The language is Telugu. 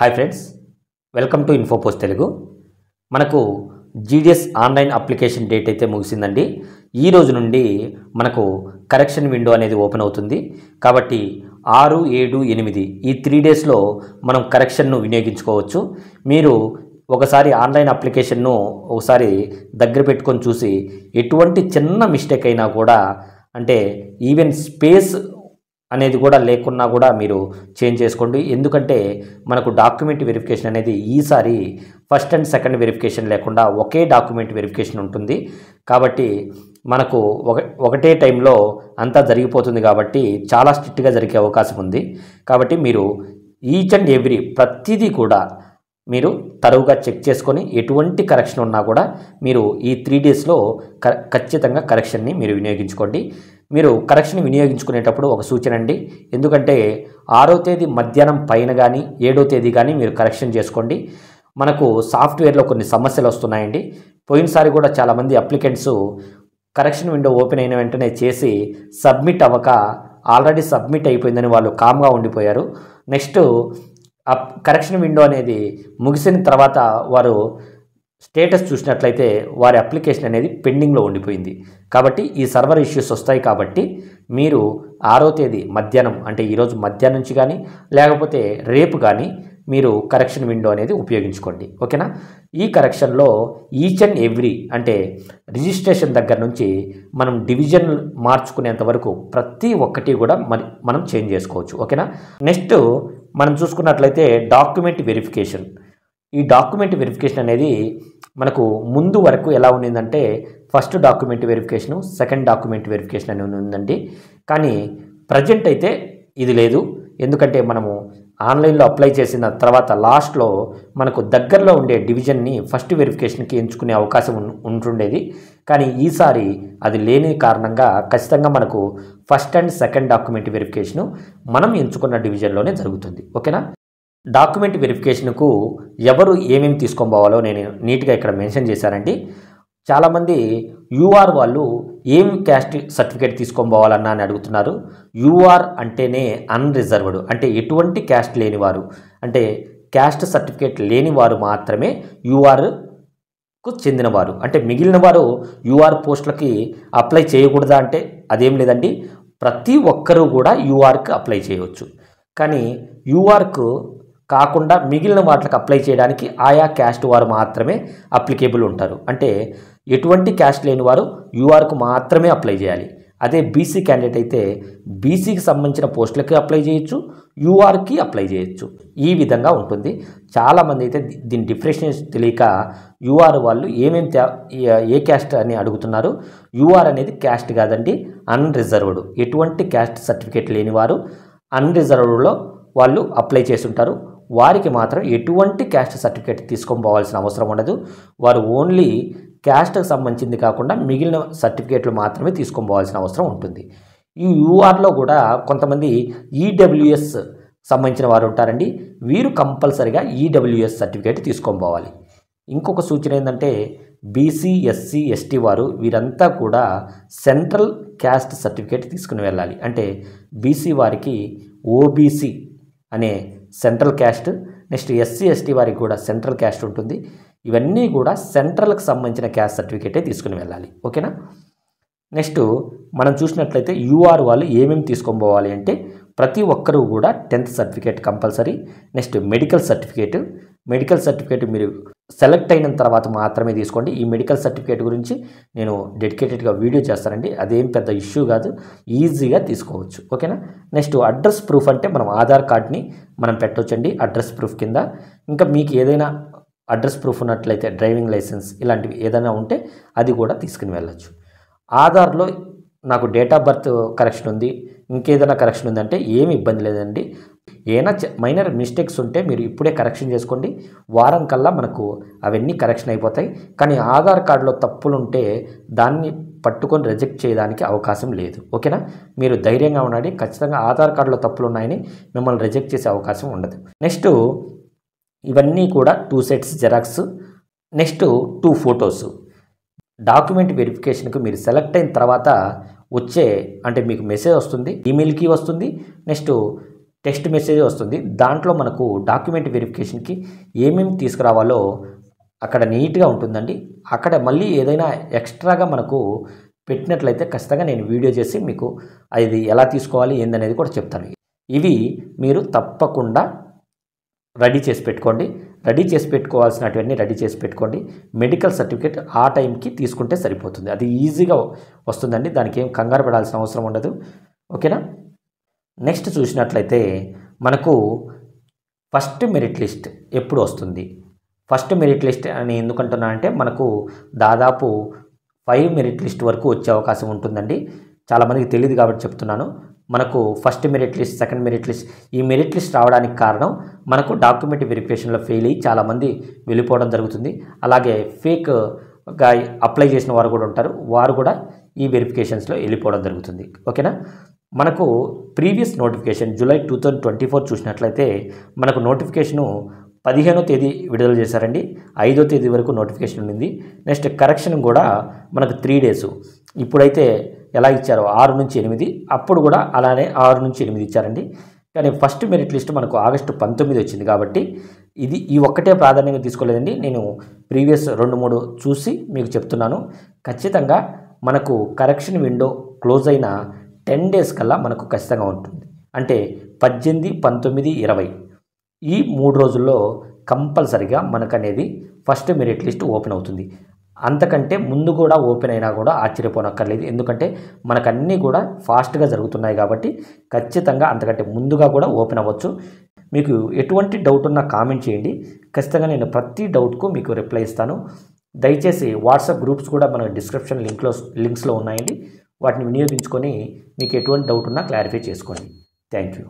Hi friends, welcome to Infopost Telugu. మనకు జీడిఎస్ ఆన్లైన్ అప్లికేషన్ డేట్ అయితే ముగిసిందండి. ఈ రోజు నుండి మనకు కరెక్షన్ విండో అనేది ఓపెన్ అవుతుంది. కాబట్టి 6, 7, 8 ఈ 3 డేస్లో మనం కరెక్షన్ను వినియోగించుకోవచ్చు. మీరు ఒకసారి ఆన్లైన్ అప్లికేషన్ను ఒకసారి దగ్గర పెట్టుకొని చూసి ఎటువంటి చిన్న మిస్టేక్ అయినా కూడా, అంటే ఈవెన్ స్పేస్ అనేది కూడా లేకున్నా కూడా మీరు చేంజ్ చేసుకోండి. ఎందుకంటే మనకు డాక్యుమెంట్ వెరిఫికేషన్ అనేది ఈసారి ఫస్ట్ అండ్ సెకండ్ వెరిఫికేషన్ లేకుండా ఒకే డాక్యుమెంట్ వెరిఫికేషన్ ఉంటుంది. కాబట్టి మనకు ఒకటే టైంలో అంతా జరిగిపోతుంది. కాబట్టి చాలా స్ట్రిక్ట్గా జరిగే అవకాశం ఉంది. కాబట్టి మీరు ఈచ్ అండ్ ఎవ్రీ ప్రతిదీ కూడా మీరు తరువుగా చెక్ చేసుకొని ఎటువంటి కరెక్షన్ ఉన్నా కూడా మీరు ఈ 3 డేస్లో ఖచ్చితంగా కరెక్షన్ని మీరు వినియోగించుకోండి. మీరు కరెక్షన్ వినియోగించుకునేటప్పుడు ఒక సూచన అండి, ఎందుకంటే 6వ తేదీ మధ్యాహ్నం పైన కానీ 7వ తేదీ కానీ మీరు కరెక్షన్ చేసుకోండి. మనకు సాఫ్ట్వేర్లో కొన్ని సమస్యలు వస్తున్నాయండి. పోయినసారి కూడా చాలామంది అప్లికెంట్స్ కరెక్షన్ విండో ఓపెన్ అయిన వెంటనే చేసి సబ్మిట్ అవ్వక ఆల్రెడీ సబ్మిట్ అయిపోయిందని వాళ్ళు కామ్గా ఉండిపోయారు. నెక్స్ట్ కరెక్షన్ విండో అనేది ముగిసిన తర్వాత వారు స్టేటస్ చూసినట్లయితే వారి అప్లికేషన్ అనేది పెండింగ్లో ఉండిపోయింది. కాబట్టి ఈ సర్వర్ ఇష్యూస్ వస్తాయి. కాబట్టి మీరు 6వ తేదీ మధ్యాహ్నం, అంటే ఈరోజు మధ్యాహ్నం నుంచి కానీ లేకపోతే రేపు కానీ మీరు కరెక్షన్ విండో అనేది ఉపయోగించుకోండి. ఓకేనా? ఈ కరెక్షన్లో ఈచ్ అండ్ ఎవ్రీ, అంటే రిజిస్ట్రేషన్ దగ్గర నుంచి మనం డివిజన్ మార్చుకునేంత వరకు ప్రతి ఒక్కటి కూడా మనం చేంజ్ చేసుకోవచ్చు. ఓకేనా? నెక్స్ట్ మనం చూసుకున్నట్లయితే డాక్యుమెంట్ వెరిఫికేషన్. ఈ డాక్యుమెంట్ వెరిఫికేషన్ అనేది మనకు ముందు వరకు ఎలా ఉండిందంటే first document verification, second document verification అని ఉందండి. కానీ ప్రజెంట్ అయితే ఇది లేదు. ఎందుకంటే మనము ఆన్లైన్లో అప్లై చేసిన తర్వాత లాస్ట్లో మనకు దగ్గరలో ఉండే డివిజన్ని ఫస్ట్ వెరిఫికేషన్కి ఎంచుకునే అవకాశం ఉంటుండేది. కానీ ఈసారి అది లేని కారణంగా ఖచ్చితంగా మనకు first and second document verification మనం ఎంచుకున్న డివిజన్లోనే జరుగుతుంది. ఓకేనా? డాక్యుమెంట్ వెరిఫికేషన్కు ఎవరు ఏమేమి తీసుకొని పోవాలో నేను నీట్గా ఇక్కడ మెన్షన్ చేశానండి. చాలామంది యూఆర్ వాళ్ళు ఏం క్యాస్ట్ సర్టిఫికేట్ తీసుకొని పోవాలన్నా అని అడుగుతున్నారు. యూఆర్ అంటేనే అన్రిజర్వ్డ్, అంటే ఎటువంటి క్యాస్ట్ లేనివారు, అంటే క్యాస్ట్ సర్టిఫికేట్ లేని వారు మాత్రమే యూఆర్కు చెందినవారు. అంటే మిగిలిన వారు యూఆర్ పోస్టులకి అప్లై చేయకూడదా అంటే అదేం లేదండి. ప్రతి ఒక్కరూ కూడా యూఆర్కి అప్లై చేయవచ్చు. కానీ యూఆర్కు కాకుండా మిగిలిన వాటికి అప్లై చేయడానికి ఆయా క్యాస్ట్ వారు మాత్రమే అప్లికేబుల్ ఉంటారు. అంటే ఎటువంటి క్యాస్ట్ లేని వారు యూఆర్కు మాత్రమే అప్లై చేయాలి. అదే బీసీ క్యాండిడేట్ అయితే బీసీకి సంబంధించిన పోస్టులకి అప్లై చేయొచ్చు, యూఆర్కి అప్లై చేయొచ్చు. ఈ విధంగా ఉంటుంది. చాలామంది అయితే దీని డిఫరెన్షియేషన్ తెలియక యూఆర్ వాళ్ళు ఏ క్యాస్ట్ అని అడుగుతున్నారు. యూఆర్ అనేది క్యాస్ట్ కాదండి, అన్రిజర్వ్డ్. ఎటువంటి క్యాస్ట్ సర్టిఫికేట్ లేని వారు అన్రిజర్వ్డ్లో వాళ్ళు అప్లై చేసి ఉంటారు. వారికి మాత్రం ఎటువంటి క్యాస్ట్ సర్టిఫికేట్ తీసుకొని పోవాల్సిన అవసరం ఉండదు. వారు ఓన్లీ క్యాస్ట్కి సంబంధించింది కాకుండా మిగిలిన సర్టిఫికేట్లు మాత్రమే తీసుకొని పోవాల్సిన అవసరం ఉంటుంది. ఈ యూఆర్లో కూడా కొంతమంది ఈడబ్ల్యూఎస్ సంబంధించిన వారు ఉంటారండి. వీరు కంపల్సరిగా ఈడబ్ల్యూఎస్ సర్టిఫికేట్ తీసుకొని పోవాలి. ఇంకొక సూచన ఏంటంటే బీసీ, ఎస్సీ, ఎస్టీ వారు వీరంతా కూడా సెంట్రల్ క్యాస్ట్ సర్టిఫికేట్ తీసుకుని వెళ్ళాలి. అంటే బీసీ వారికి ఓబీసీ అనే central caste, next SC, ST వారికి కూడా సెంట్రల్ క్యాస్ట్ ఉంటుంది. ఇవన్నీ కూడా సెంట్రల్కి సంబంధించిన క్యాస్ట్ సర్టిఫికేటే తీసుకుని వెళ్ళాలి. ఓకేనా? నెక్స్ట్ మనం చూసినట్లయితే యూఆర్ వాళ్ళు ఏమేమి తీసుకొని పోవాలి అంటే ప్రతి ఒక్కరూ కూడా 10th certificate compulsory. Next medical certificate మీరు సెలెక్ట్ అయిన తర్వాత మాత్రమే తీసుకోండి. ఈ మెడికల్ సర్టిఫికేట్ గురించి నేను డెడికేటెడ్గా వీడియో చేస్తానండి. అదేం పెద్ద ఇష్యూ కాదు, ఈజీగా తీసుకోవచ్చు. ఓకేనా? నెక్స్ట్ అడ్రస్ ప్రూఫ్ అంటే మనం ఆధార్ కార్డ్ని మనం పెట్టవచ్చండి అడ్రస్ ప్రూఫ్ కింద. ఇంకా మీకు ఏదైనా అడ్రస్ ప్రూఫ్ ఉన్నట్లయితే డ్రైవింగ్ లైసెన్స్ ఇలాంటివి ఏదైనా ఉంటే అది కూడా తీసుకుని వెళ్ళచ్చు. ఆధార్లో నాకు డేట్ ఆఫ్ బర్త్ కరెక్షన్ ఉంది, ఇంకేదైనా కరెక్షన్ ఉందంటే ఏమి ఇబ్బంది లేదండి. ఏమైనా మైనర్ మిస్టేక్స్ ఉంటే మీరు ఇప్పుడే కరెక్షన్ చేసుకోండి. వారం కల్లా మనకు అవన్నీ కరెక్షన్ అయిపోతాయి. కానీ ఆధార్ కార్డులో తప్పులు ఉంటే దాన్ని పట్టుకొని రిజెక్ట్ చేయడానికి అవకాశం లేదు. ఓకేనా? మీరు ధైర్యంగా ఉండండి. ఖచ్చితంగా ఆధార్ కార్డులో తప్పులు ఉన్నాయని మిమ్మల్ని రిజెక్ట్ చేసే అవకాశం ఉండదు. నెక్స్ట్ ఇవన్నీ కూడా 2 sets xerox, next 2 photos. Document వెరిఫికేషన్కి మీరు సెలెక్ట్ అయిన తర్వాత వచ్చే, అంటే మీకు మెసేజ్ వస్తుంది, ఈమెయిల్కి వస్తుంది. నెక్స్ట్ టెక్స్ట్ మెసేజ్ వస్తుంది. దాంట్లో మనకు డాక్యుమెంట్ వెరిఫికేషన్కి ఏమేమి తీసుకురావాలో అక్కడ నీట్గా ఉంటుందండి. అక్కడ మళ్ళీ ఏదైనా ఎక్స్ట్రాగా మనకు పెట్టినట్లయితే ఖచ్చితంగా నేను వీడియో చేసి మీకు అది ఎలా తీసుకోవాలి ఏందనేది కూడా చెప్తాను. ఇవి మీరు తప్పకుండా రెడీ చేసి పెట్టుకోండి. రెడీ చేసి పెట్టుకోవాల్సినటువన్నీ రెడీ చేసి పెట్టుకోండి. మెడికల్ సర్టిఫికేట్ ఆ టైంకి తీసుకుంటే సరిపోతుంది. అది ఈజీగా వస్తుందండి. దానికి ఏం కంగారు పడాల్సిన అవసరం ఉండదు. ఓకేనా? నెక్స్ట్ చూసినట్లయితే మనకు ఫస్ట్ మెరిట్ లిస్ట్ ఎప్పుడు వస్తుంది? ఫస్ట్ మెరిట్ లిస్ట్ అని ఎందుకంటున్నా అంటే మనకు దాదాపు 5 మెరిట్ లిస్ట్ వరకు వచ్చే అవకాశం ఉంటుందండి. చాలామందికి తెలియదు కాబట్టి చెప్తున్నాను. మనకు first merit list, second merit list, ఈ మెరిట్ లిస్ట్ రావడానికి కారణం మనకు డాక్యుమెంట్ వెరిఫికేషన్లో ఫెయిల్ అయ్యి చాలామంది వెళ్ళిపోవడం జరుగుతుంది. అలాగే ఫేక్గా అప్లై చేసిన వారు కూడా ఉంటారు. వారు కూడా ఈ వెరిఫికేషన్స్లో వెళ్ళిపోవడం జరుగుతుంది. ఓకేనా? మనకు ప్రీవియస్ నోటిఫికేషన్ జూలై 2024 చూసినట్లయితే మనకు నోటిఫికేషను 15వ తేదీ విడుదల చేశారండి. 5వ తేదీ వరకు నోటిఫికేషన్ ఉంది. నెక్స్ట్ కరెక్షన్ కూడా మనకు 3 డేస్. ఇప్పుడైతే ఎలా ఇచ్చారో 6 నుంచి 8, అప్పుడు కూడా అలానే 6 నుంచి 8 ఇచ్చారండి. కానీ ఫస్ట్ మెరిట్ లిస్ట్ మనకు ఆగస్టు 19 వచ్చింది కాబట్టి ఈ ఒక్కటే ప్రాధాన్యంగా తీసుకోలేదండి. నేను ప్రీవియస్ 2-3 చూసి మీకు చెప్తున్నాను. ఖచ్చితంగా మనకు కరెక్షన్ విండో క్లోజ్ అయిన 10 డేస్ కల్లా మనకు ఖచ్చితంగా ఉంటుంది. అంటే 18, 19, 20 ఈ 3 రోజుల్లో కంపల్సరిగా మనకు అనేది ఫస్ట్ మెరిట్ లిస్ట్ ఓపెన్ అవుతుంది. అంతకంటే ముందు కూడా ఓపెన్ అయినా కూడా ఆశ్చర్యపోనక్కర్లేదు. ఎందుకంటే మనకన్నీ కూడా ఫాస్ట్గా జరుగుతున్నాయి కాబట్టి ఖచ్చితంగా అంతకంటే ముందుగా కూడా ఓపెన్ అవ్వచ్చు. మీకు ఎటువంటి డౌట్ ఉన్నా కామెంట్ చేయండి. ఖచ్చితంగా నేను ప్రతి డౌట్కు మీకు రిప్లై ఇస్తాను. దయచేసి వాట్సాప్ గ్రూప్స్ కూడా మన డిస్క్రిప్షన్ లింక్స్లో ఉన్నాయండి. వాటిని వినియోగించుకొని మీకు ఎటువంటి డౌట్ ఉన్నా క్లారిఫై చేసుకోండి. Thank you.